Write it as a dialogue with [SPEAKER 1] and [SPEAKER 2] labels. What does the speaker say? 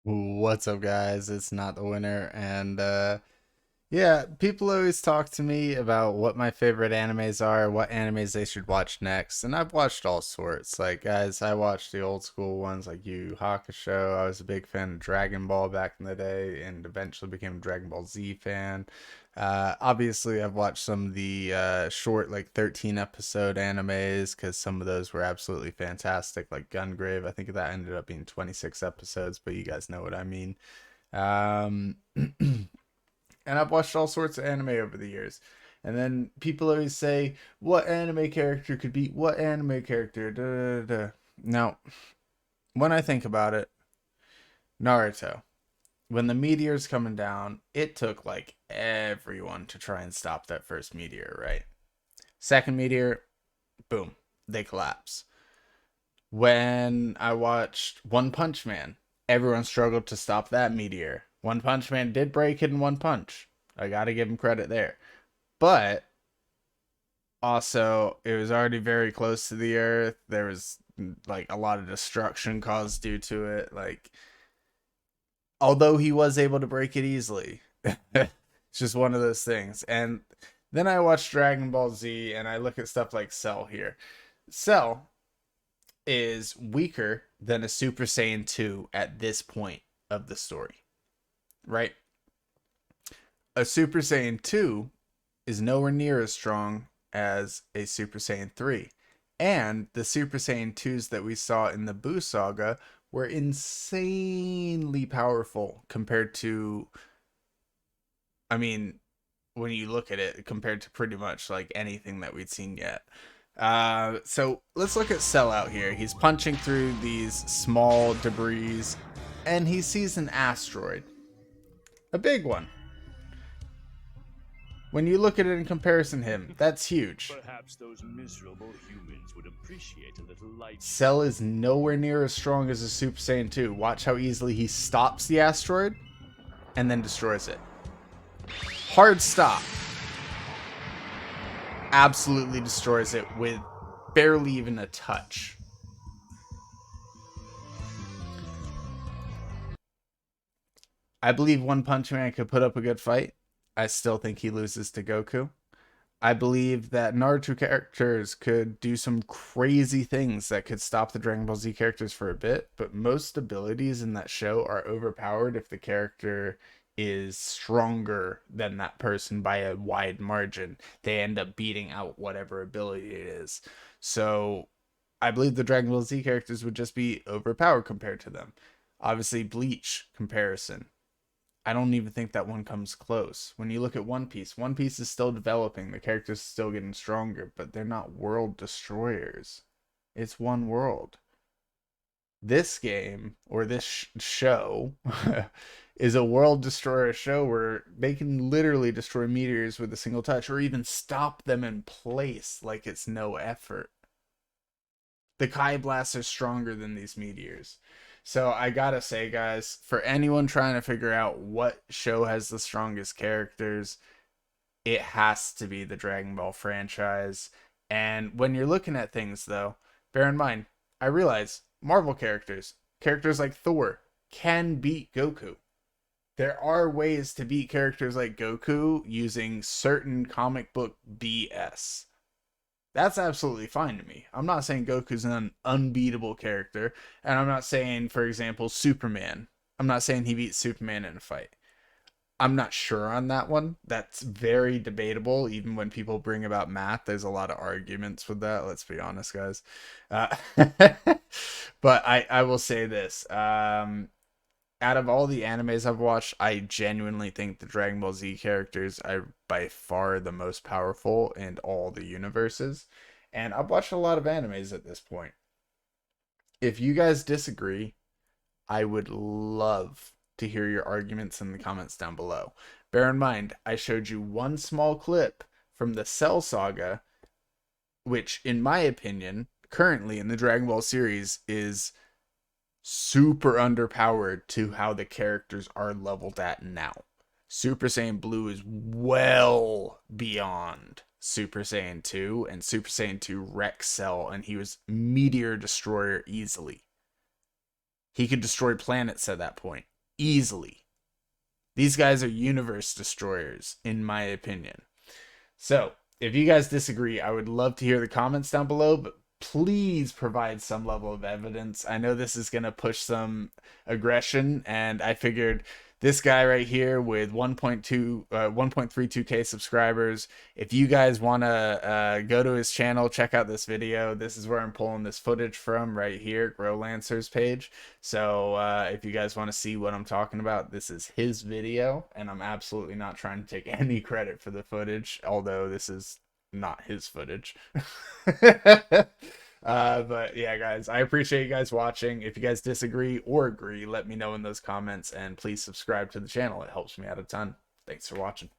[SPEAKER 1] What's up, guys? It's not the winner, and yeah, people always talk to me about what my favorite animes are, what animes they should watch next, and I've watched all sorts. Like, guys, I watched the old school ones like Yu Yu Hakusho. I was a big fan of Dragon Ball back in the day, and eventually became a Dragon Ball Z fan. Obviously, I've watched some of the short, like 13 episode animes because some of those were absolutely fantastic, like Gungrave. I think that ended up being 26 episodes, but you guys know what I mean. Um, and I've watched all sorts of anime over the years. And then people always say, what anime character could beat what anime character? Da, da, da. Now, when I think about it, Naruto. When the meteor's coming down, it took like everyone to try and stop that first meteor, right? Second meteor, boom, they collapse. When I watched One Punch Man, everyone struggled to stop that meteor. One Punch Man did break it in one punch. I gotta give him credit there. But also, it was already very close to the Earth. There was like a lot of destruction caused due to it. Like, although he was able to break it easily, it's just one of those things. And then I watch Dragon Ball Z and I look at stuff like Cell here. Cell is weaker than a Super Saiyan 2 at this point of the story, right? A Super Saiyan 2 is nowhere near as strong as a Super Saiyan 3. And the Super Saiyan 2s that we saw in the Buu saga were insanely powerful compared to, I mean, when you look at it, compared to pretty much like anything that we'd seen yet. So let's look at Cell out here. He's punching through these small debris and he sees an asteroid, a big one. When you look at it in comparison to him, that's huge.
[SPEAKER 2] Perhaps those miserable humans would appreciate a little light.
[SPEAKER 1] Cell is nowhere near as strong as a Super Saiyan 2. Watch how easily he stops the asteroid and then destroys it. Hard stop. Absolutely destroys it with barely even a touch. I believe One Punch Man could put up a good fight. I still think he loses to Goku. I believe that Naruto characters could do some crazy things that could stop the Dragon Ball Z characters for a bit, but most abilities in that show are overpowered if the character is stronger than that person by a wide margin. They end up beating out whatever ability it is. So I believe the Dragon Ball Z characters would just be overpowered compared to them. Obviously, Bleach comparison. I don't even think that one comes close. When you look at One Piece is still developing. The characters are still getting stronger, but they're not world destroyers. It's one world. This game, or this show, is a world destroyer show where they can literally destroy meteors with a single touch or even stop them in place like it's no effort. The Kai blasts are stronger than these meteors. So I gotta say, guys, for anyone trying to figure out what show has the strongest characters, it has to be the Dragon Ball franchise. And when you're looking at things, though, bear in mind, I realize Marvel characters like Thor, can beat Goku. There are ways to beat characters like Goku using certain comic book BS. That's absolutely fine to me. I'm not saying Goku's an unbeatable character, and I'm not saying, for example, Superman. I'm not saying he beats Superman in a fight. I'm not sure on that one. That's very debatable. Even when people bring about math, there's a lot of arguments with that. Let's be honest, guys. Uh, but I will say this. Out of all the animes I've watched, I genuinely think the Dragon Ball Z characters are by far the most powerful in all the universes. And I've watched a lot of animes at this point. If you guys disagree, I would love to hear your arguments in the comments down below. Bear in mind, I showed you one small clip from the Cell Saga, which, in my opinion, currently in the Dragon Ball series is super underpowered to how the characters are leveled at now. Super Saiyan Blue is well beyond Super Saiyan 2, and Super Saiyan 2 wrecks Cell, and he was Meteor Destroyer easily. He could destroy planets at that point. easily. These guys are universe destroyers, in my opinion. So, if you guys disagree, I would love to hear the comments down below, but please provide some level of evidence. I know this is going to push some aggression, and I figured this guy right here with 1.32k subscribers, if you guys want to go to his channel, check out this video. This is where I'm pulling this footage from right here, Grow Lancer's page. So if you guys want to see what I'm talking about, this is his video, and I'm absolutely not trying to take any credit for the footage, although this is not his footage. But yeah, guys, I appreciate you guys watching. If you guys disagree or agree, let me know in those comments, and please subscribe to the channel. It helps me out a ton. Thanks for watching.